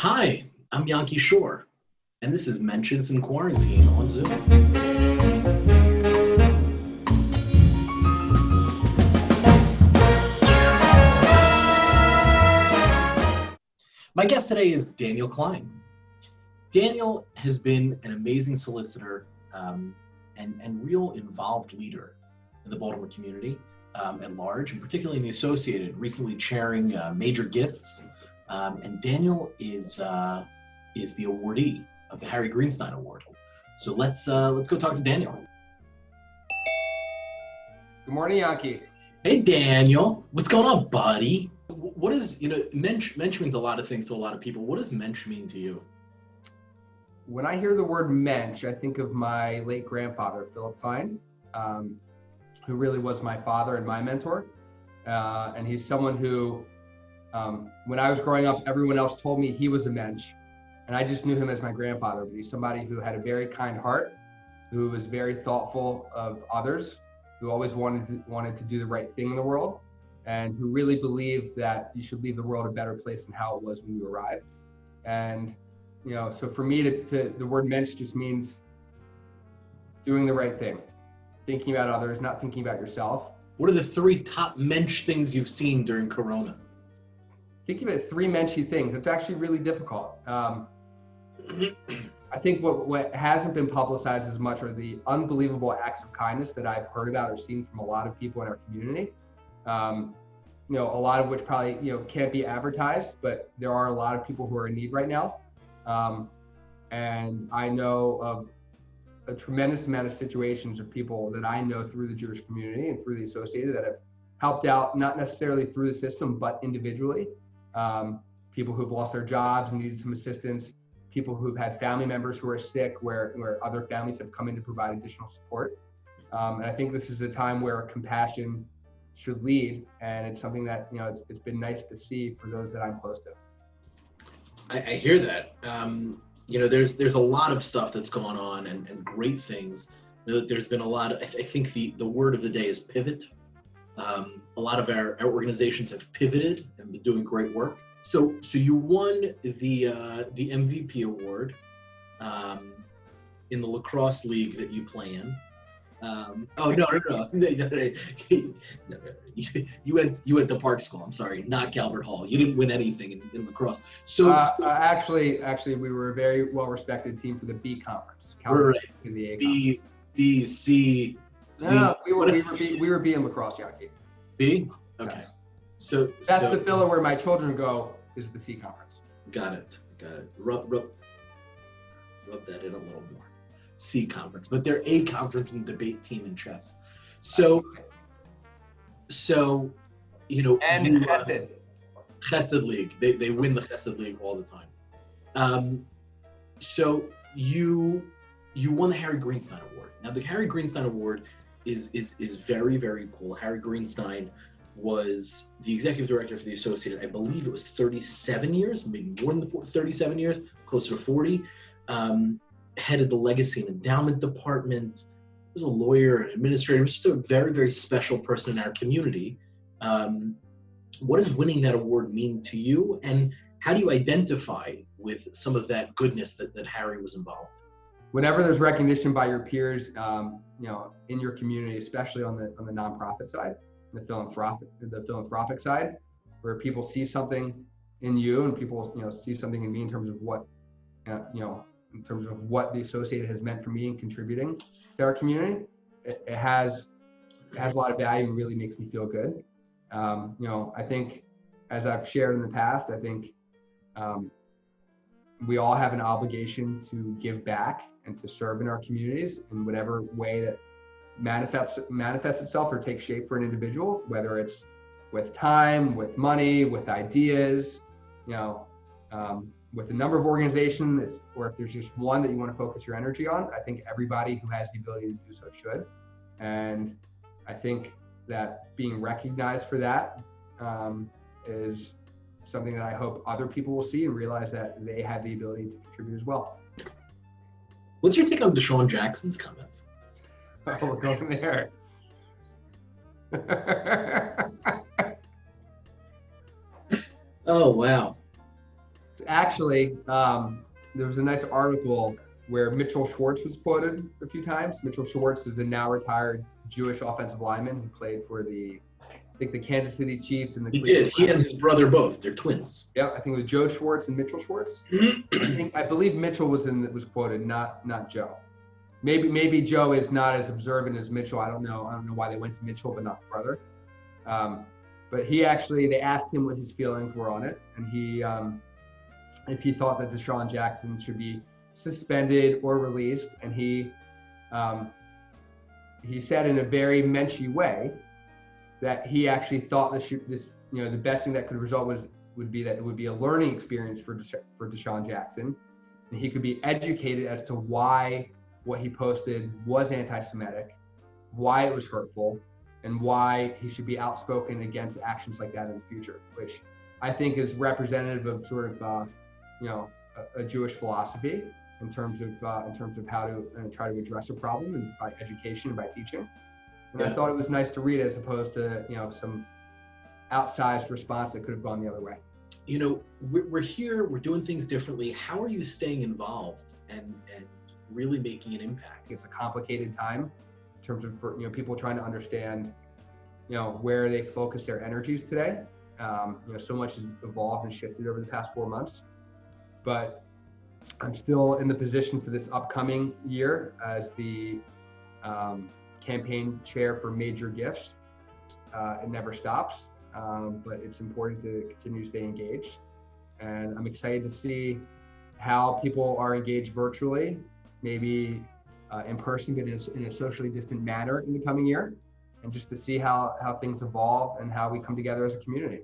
Hi, I'm Yanky Schorr, and this is Mensches in Quarantine on Zoom. My guest today is Daniel Klein. Daniel has been an amazing solicitor and real involved leader in the Baltimore community at large, and particularly in the Associated, recently chairing major gifts. And Daniel is the awardee of the Harry Greenstein Award. So let's go talk to Daniel. Good morning, Yanky. Hey, Daniel. What's going on, buddy? What is, Mensch means a lot of things to a lot of people. What does Mensch mean to you? When I hear the word Mensch, I think of my late grandfather, Philip Klein, who really was my father and my mentor. And he's someone who, when I was growing up, everyone else told me he was a Mensch. And I just knew him as my grandfather, but he's somebody who had a very kind heart, who was very thoughtful of others, who always wanted to do the right thing in the world, and who really believed that you should leave the world a better place than how it was when you arrived. And, so for me, the word Mensch just means doing the right thing, thinking about others, not thinking about yourself. What are the three top Mensch things you've seen during Corona? Thinking about three Menschy things, it's actually really difficult. I think what hasn't been publicized as much are the unbelievable acts of kindness that I've heard about or seen from a lot of people in our community. A lot of which probably, can't be advertised, but there are a lot of people who are in need right now. And I know of a tremendous amount of situations of people that I know through the Jewish community and through the Associated that have helped out, not necessarily through the system, but individually. People who've lost their jobs and needed some assistance, people who've had family members who are sick, where other families have come in to provide additional support. And I think this is a time where compassion should lead, and it's something that it's been nice to see for those that I'm close to. I hear that. There's a lot of stuff that's going on and great things. There's been a lot of, I think the word of the day is pivot. A lot of our organizations have pivoted and been doing great work. So you won the MVP award in the lacrosse league that you play in. No. You went to Park School. I'm sorry, not Calvert Hall. You didn't win anything in lacrosse. Actually, we were a very well-respected team for the B conference. Right. In the A conference. B, C. No, we were B in lacrosse, Yanky. B? Okay. Yes. So that's the filler where my children go, is the C conference. Got it. Rub that in a little more. C conference, but they're A conference in debate team and chess. So and Chesed. Chesed League. They win the Chesed League all the time. So you won the Harry Greenstein Award. Now the Harry Greenstein Award is very, very cool. Harry Greenstein was the executive director for the Associated. I believe it was 37 years, maybe more than 37 years, closer to 40. Headed the Legacy and Endowment Department. He was a lawyer, an administrator. He was just a very, very special person in our community. What does winning that award mean to you, and how do you identify with some of that goodness that Harry was involved in? Whenever there's recognition by your peers, in your community, especially on the nonprofit side, the philanthropic side, where people see something in you and people see something in me in terms of what in terms of what the Associated has meant for me in contributing to our community, it has a lot of value and really makes me feel good. I think, as I've shared in the past, I think we all have an obligation to give back and to serve in our communities in whatever way that manifests itself or takes shape for an individual, whether it's with time, with money, with ideas, with a number of organizations, or if there's just one that you want to focus your energy on. I think everybody who has the ability to do so should. And I think that being recognized for that is something that I hope other people will see and realize that they have the ability to contribute as well. What's your take on Deshaun Jackson's comments? Oh, we're going there. Oh, wow. Actually, there was a nice article where Mitchell Schwartz was quoted a few times. Mitchell Schwartz is a now retired Jewish offensive lineman who played for the Kansas City Chiefs and the He Cleveland did. He and Browns. his brother both. They're twins. Yeah, I think it was Joe Schwartz and Mitchell Schwartz. I believe Mitchell was quoted, not Joe. Maybe Joe is not as observant as Mitchell. I don't know why they went to Mitchell but not the brother. But they asked him what his feelings were on it, and he if he thought that Deshaun Jackson should be suspended or released, and he said in a very Menschy way that he actually thought the best thing that could result would be that it would be a learning experience for Deshaun Jackson, and he could be educated as to why what he posted was anti-Semitic, why it was hurtful, and why he should be outspoken against actions like that in the future, which I think is representative of sort of a Jewish philosophy in terms of how to try to address a problem, and by education and by teaching. And I thought it was nice to read as opposed to some outsized response that could have gone the other way. We're here, we're doing things differently. How are you staying involved and really making an impact? It's a complicated time in terms of people trying to understand where they focus their energies today. So much has evolved and shifted over the past 4 months, but I'm still in the position for this upcoming year as the campaign chair for Major Gifts. It never stops, but it's important to continue to stay engaged. And I'm excited to see how people are engaged virtually, maybe in person, but in a socially distant manner in the coming year, and just to see how things evolve and how we come together as a community.